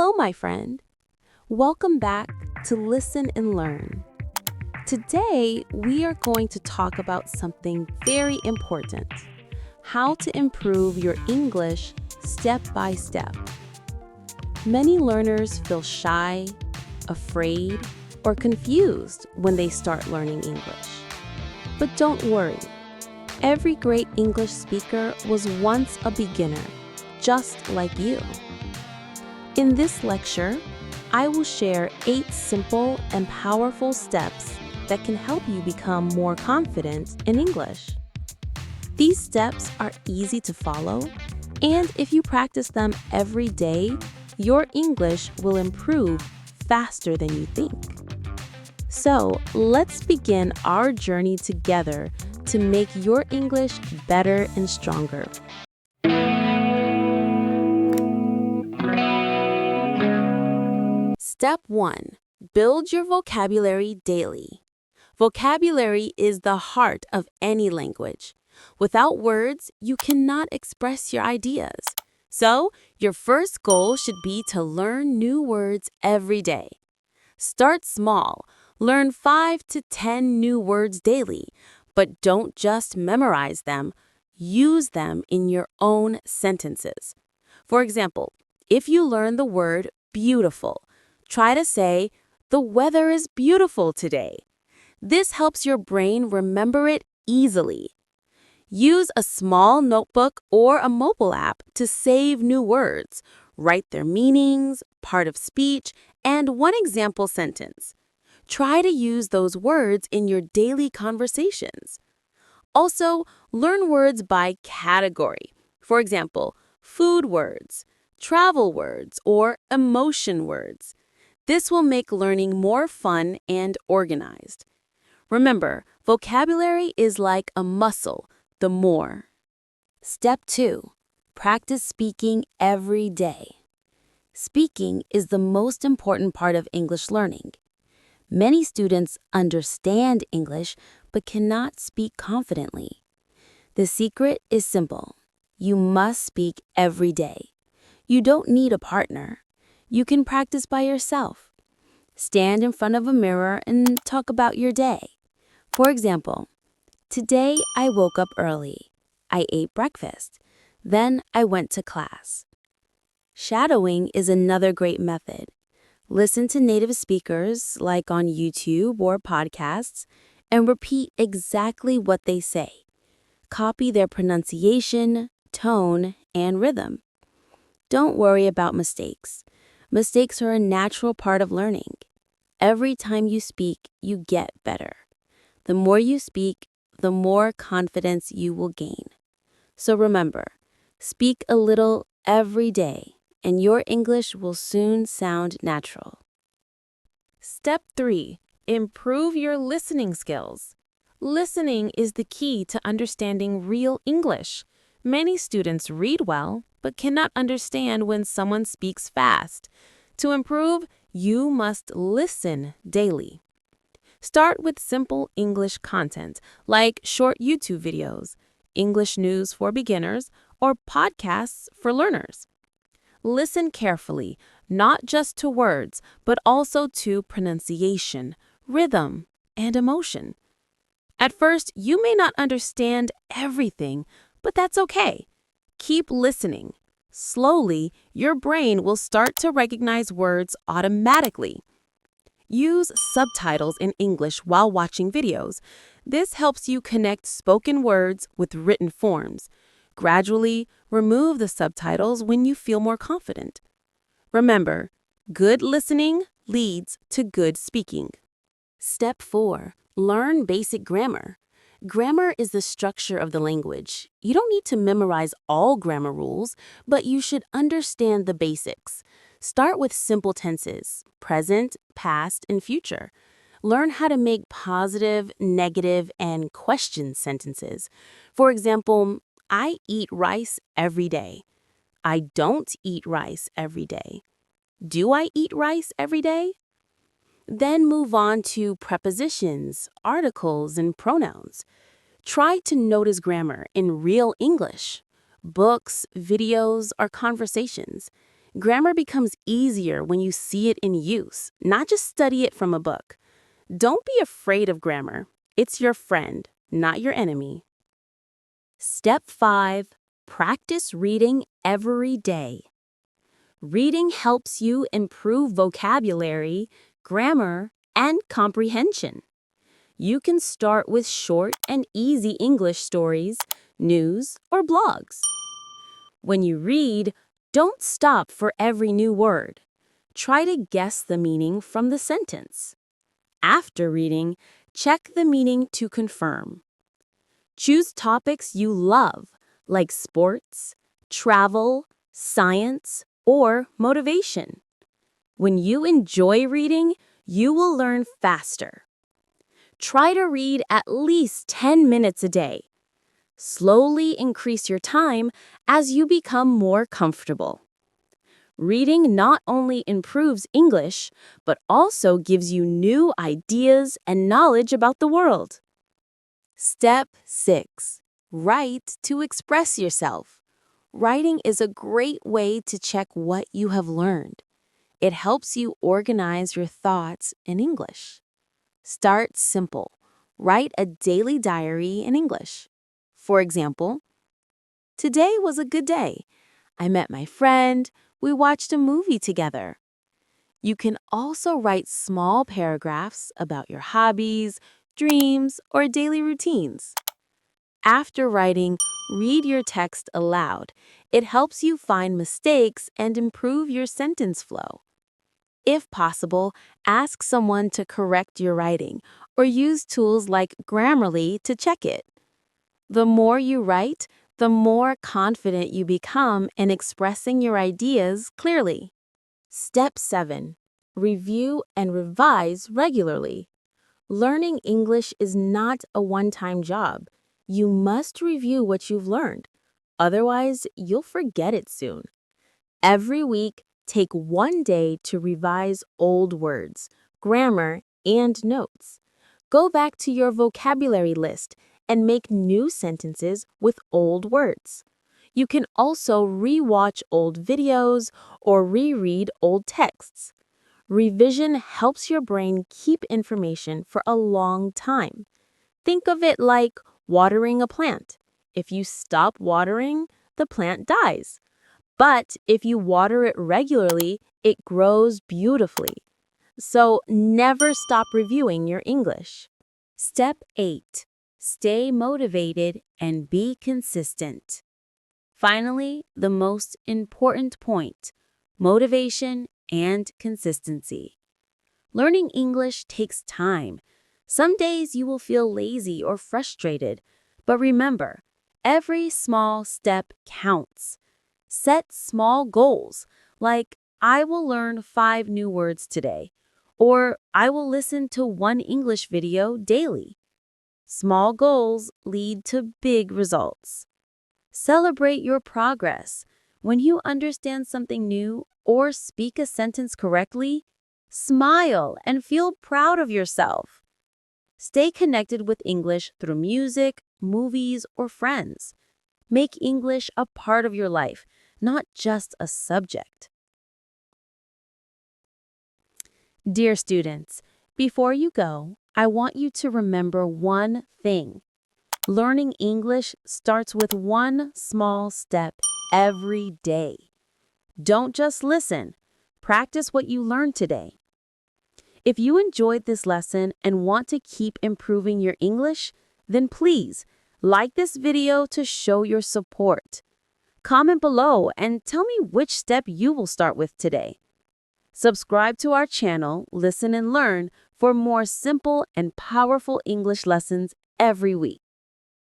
Hello, my friend. Welcome back to Listen and Learn. Today, we are going to talk about something very important: how to improve your English step by step. Many learners feel shy, afraid, or confused when they start learning English. But don't worry. Every great English speaker was once a beginner, just like you. In this lecture, I will share 8 simple and powerful steps that can help you become more confident in English. These steps are easy to follow, and if you practice them every day, your English will improve faster than you think. So, let's begin our journey together to make your English better and stronger. Step 1. Build your vocabulary daily. Vocabulary is the heart of any language. Without words, you cannot express your ideas. So, your first goal should be to learn new words every day. Start small. Learn 5 to 10 new words daily, but don't just memorize them. Use them in your own sentences. For example, if you learn the word beautiful, try to say, "The weather is beautiful today." This helps your brain remember it easily. Use a small notebook or a mobile app to save new words. Write their meanings, part of speech, and one example sentence. Try to use those words in your daily conversations. Also, learn words by category. For example, food words, travel words, or emotion words. This will make learning more fun and organized. Remember, vocabulary is like a muscle, the more. Step 2. Practice speaking every day. Speaking is the most important part of English learning. Many students understand English but cannot speak confidently. The secret is simple. You must speak every day. You don't need a partner. You can practice by yourself. Stand in front of a mirror and talk about your day. For example, today I woke up early. I ate breakfast. Then I went to class. Shadowing is another great method. Listen to native speakers, like on YouTube or podcasts, and repeat exactly what they say. Copy their pronunciation, tone, and rhythm. Don't worry about mistakes. Mistakes are a natural part of learning. Every time you speak, you get better. The more you speak, the more confidence you will gain. So remember, speak a little every day, and your English will soon sound natural. Step 3. Improve your listening skills. Listening is the key to understanding real English. Many students read well, but cannot understand when someone speaks fast. To improve, you must listen daily. Start with simple English content, like short YouTube videos, English news for beginners, or podcasts for learners. Listen carefully, not just to words, but also to pronunciation, rhythm, and emotion. At first, you may not understand everything, but that's okay. Keep listening. Slowly, your brain will start to recognize words automatically. Use subtitles in English while watching videos. This helps you connect spoken words with written forms. Gradually, remove the subtitles when you feel more confident. Remember, good listening leads to good speaking. Step 4. Learn basic grammar. Grammar is the structure of the language. You don't need to memorize all grammar rules, but you should understand the basics. Start with simple tenses: present, past, and future. Learn how to make positive, negative, and question sentences. For example, I eat rice every day. I don't eat rice every day. Do I eat rice every day? Then move on to prepositions, articles, and pronouns. Try to notice grammar in real English, books, videos, or conversations. Grammar becomes easier when you see it in use, not just study it from a book. Don't be afraid of grammar. It's your friend, not your enemy. Step 5. Practice reading every day. Reading helps you improve vocabulary, grammar, and comprehension. You can start with short and easy English stories, news, or blogs. When you read, don't stop for every new word. Try to guess the meaning from the sentence. After reading, check the meaning to confirm. Choose topics you love, like sports, travel, science, or motivation. When you enjoy reading, you will learn faster. Try to read at least 10 minutes a day. Slowly increase your time as you become more comfortable. Reading not only improves English, but also gives you new ideas and knowledge about the world. Step 6. Write to express yourself. Writing is a great way to check what you have learned. It helps you organize your thoughts in English. Start simple. Write a daily diary in English. For example, today was a good day. I met my friend. We watched a movie together. You can also write small paragraphs about your hobbies, dreams, or daily routines. After writing, read your text aloud. It helps you find mistakes and improve your sentence flow. If possible, ask someone to correct your writing or use tools like Grammarly to check it. The more you write, the more confident you become in expressing your ideas clearly. Step 7. Review and revise regularly. Learning English is not a one-time job. You must review what you've learned. Otherwise, you'll forget it soon. Every week, take one day to revise old words, grammar, and notes. Go back to your vocabulary list and make new sentences with old words. You can also re-watch old videos or reread old texts. Revision helps your brain keep information for a long time. Think of it like watering a plant. If you stop watering, the plant dies. But if you water it regularly, it grows beautifully. So never stop reviewing your English. Step 8. Stay motivated and be consistent. Finally, the most important point: motivation and consistency. Learning English takes time. Some days you will feel lazy or frustrated, but remember, every small step counts. Set small goals, like I will learn 5 new words today, or I will listen to 1 English video daily. Small goals lead to big results. Celebrate your progress. When you understand something new or speak a sentence correctly, smile and feel proud of yourself. Stay connected with English through music, movies, or friends. Make English a part of your life, not just a subject. Dear students, before you go, I want you to remember one thing. Learning English starts with one small step every day. Don't just listen. Practice what you learned today. If you enjoyed this lesson and want to keep improving your English, then please like this video to show your support. Comment below and tell me which step you will start with today. Subscribe to our channel, Listen and Learn, for more simple and powerful English lessons every week.